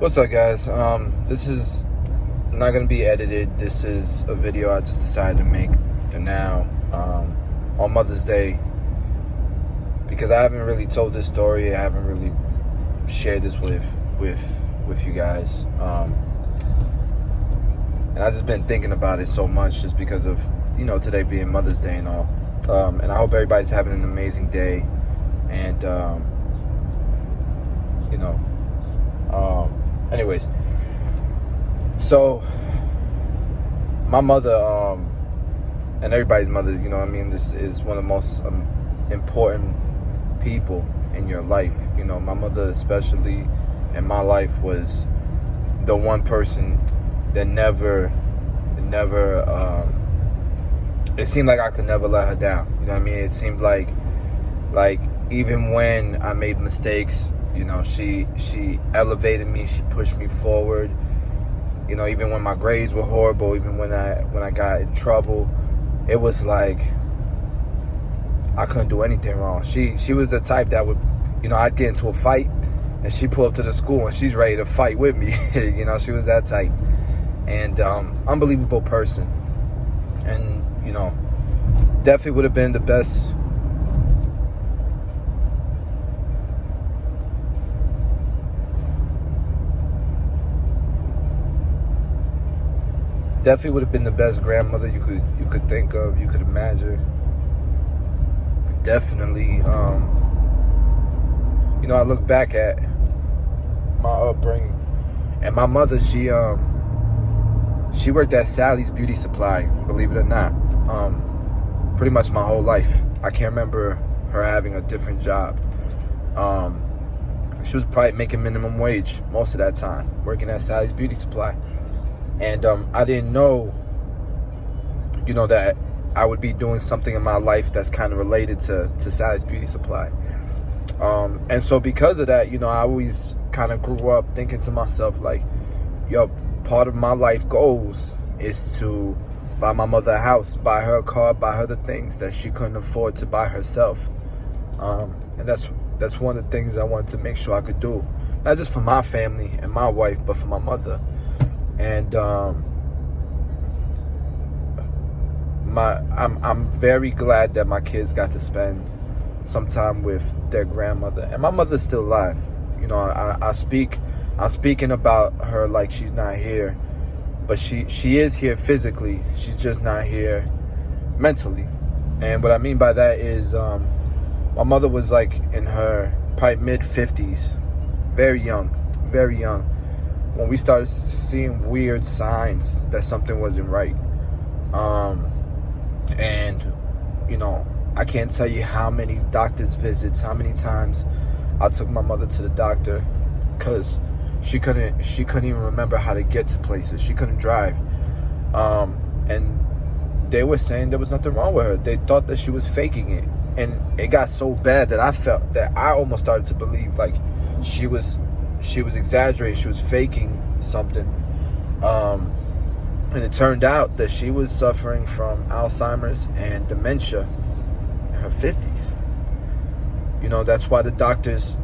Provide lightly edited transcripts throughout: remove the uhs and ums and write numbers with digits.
What's up, guys? This is not gonna be edited. This is a video I just decided to make now on Mother's Day, because I haven't really told this story. I haven't really shared this with you guys, and I've just been thinking about it so much, just because of today being Mother's Day and all. And I hope everybody's having an amazing day, and anyways, so my mother, and everybody's mother, this is one of the most important people in your life. My mother, especially in my life, was the one person that never, it seemed like I could never let her down. It seemed like even when I made mistakes, she elevated me, she pushed me forward. Even when my grades were horrible, even when I got in trouble, it was like I couldn't do anything wrong. She was the type that would, I'd get into a fight and she'd pull up to the school and she's ready to fight with me. She was that type. And unbelievable person. And, definitely would have been the best. Definitely would have been the best grandmother you could think of, you could imagine. Definitely, I look back at my upbringing, and my mother, she worked at Sally's Beauty Supply, believe it or not, pretty much my whole life. I can't remember her having a different job. She was probably making minimum wage most of that time, working at Sally's Beauty Supply. And I didn't know, that I would be doing something in my life that's kind of related to Sally's Beauty Supply. And so because of that, I always kind of grew up thinking to myself, like, part of my life goals is to buy my mother a house, buy her a car, buy her the things that she couldn't afford to buy herself. And that's one of the things I wanted to make sure I could do. Not just for my family and my wife, but for my mother. And I'm very glad that my kids got to spend some time with their grandmother. And my mother's still alive. I'm speaking about her like she's not here, but she is here physically. She's just not here mentally. And what I mean by that is, my mother was like in her probably mid-50s, very young, when we started seeing weird signs that something wasn't right. And I can't tell you how many doctor's visits, how many times I took my mother to the doctor, because she couldn't even remember how to get to places. She couldn't drive. And they were saying there was nothing wrong with her. They thought that she was faking it. And it got so bad that I felt that I almost started to believe like she was exaggerating, she was faking something. And it turned out that she was suffering from Alzheimer's and dementia in her 50s. That's why the doctors,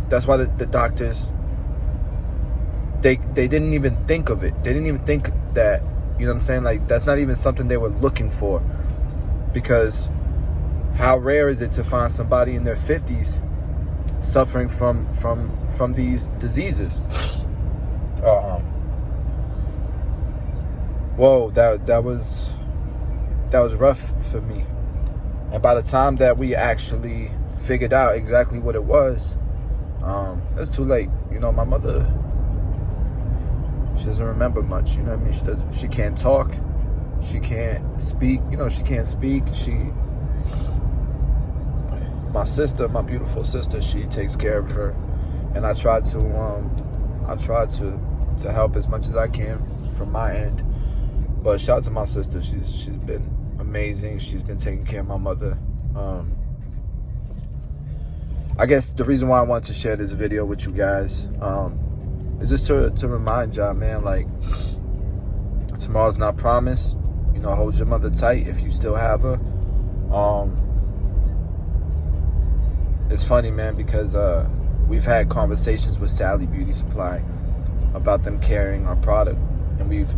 they didn't even think of it. They didn't even think that, like, that's not even something they were looking for. Because how rare is it to find somebody in their 50s suffering from these diseases? Whoa, that was rough for me. And by the time that we actually figured out exactly what it was too late. My mother, she doesn't remember much. She can't talk, she can't speak. My sister, my beautiful sister, she takes care of her, and I try to help as much as I can from my end. But shout out to my sister. She's been amazing. She's been taking care of my mother. I guess the reason why I want to share this video with you guys is just to remind y'all, man, like, tomorrow's not promised. Hold your mother tight if you still have her. It's funny, man, because we've had conversations with Sally Beauty Supply about them carrying our product. And we've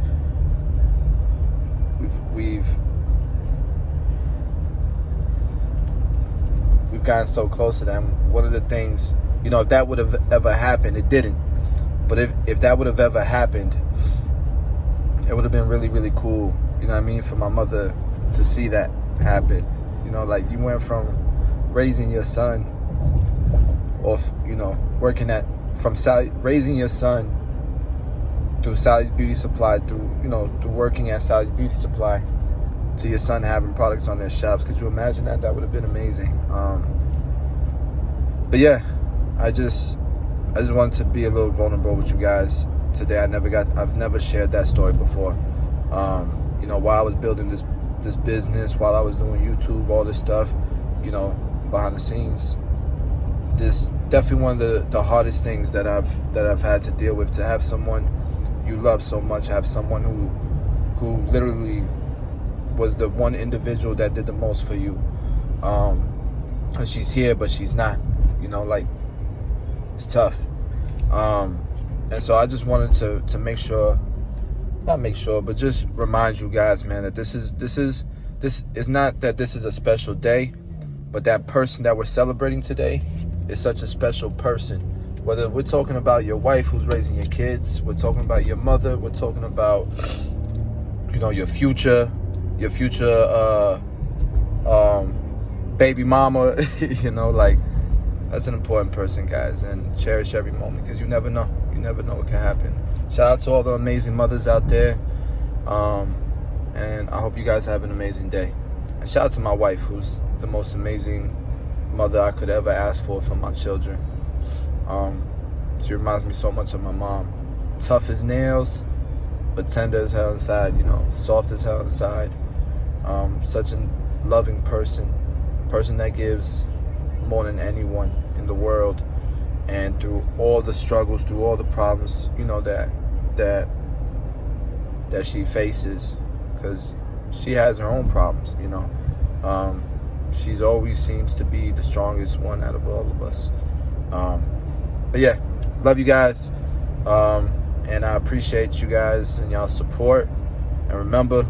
gotten so close to them. One of the things, if that would have ever happened, it didn't. But if that would have ever happened, it would have been really, really cool, for my mother to see that happen. Like, you went from raising your son, or, raising your son through Sally's Beauty Supply, through working at Sally's Beauty Supply, to your son having products on their shelves. Could you imagine that? That would have been amazing. But yeah, I just wanted to be a little vulnerable with you guys today. I've never shared that story before. While I was building this business, while I was doing YouTube, all this stuff, behind the scenes, this definitely one of the hardest things that I've had to deal with. To have someone you love so much, have someone who literally was the one individual that did the most for you. And she's here, but she's not. It's tough. And so I just wanted to but just remind you guys, man, that this is not that this is a special day, but that person that we're celebrating today is such a special person. Whether we're talking about your wife who's raising your kids, we're talking about your mother, we're talking about, your future baby mama, that's an important person, guys, and cherish every moment, because you never know what can happen. Shout out to all the amazing mothers out there, and I hope you guys have an amazing day. And shout out to my wife, who's the most amazing mother I could ever ask for my children. She reminds me so much of my mom. Tough as nails, but tender as hell inside, soft as hell inside. Such a loving person that gives more than anyone in the world. And through all the struggles, through all the problems, that she faces, because she has her own problems, she's always seems to be the strongest one out of all of us. But yeah, love you guys, and I appreciate you guys and y'all's support. And remember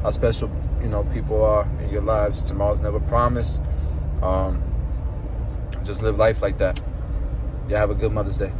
how special people are in your lives. Tomorrow's never promised. Just live life like that. Yeah, have a good Mother's Day.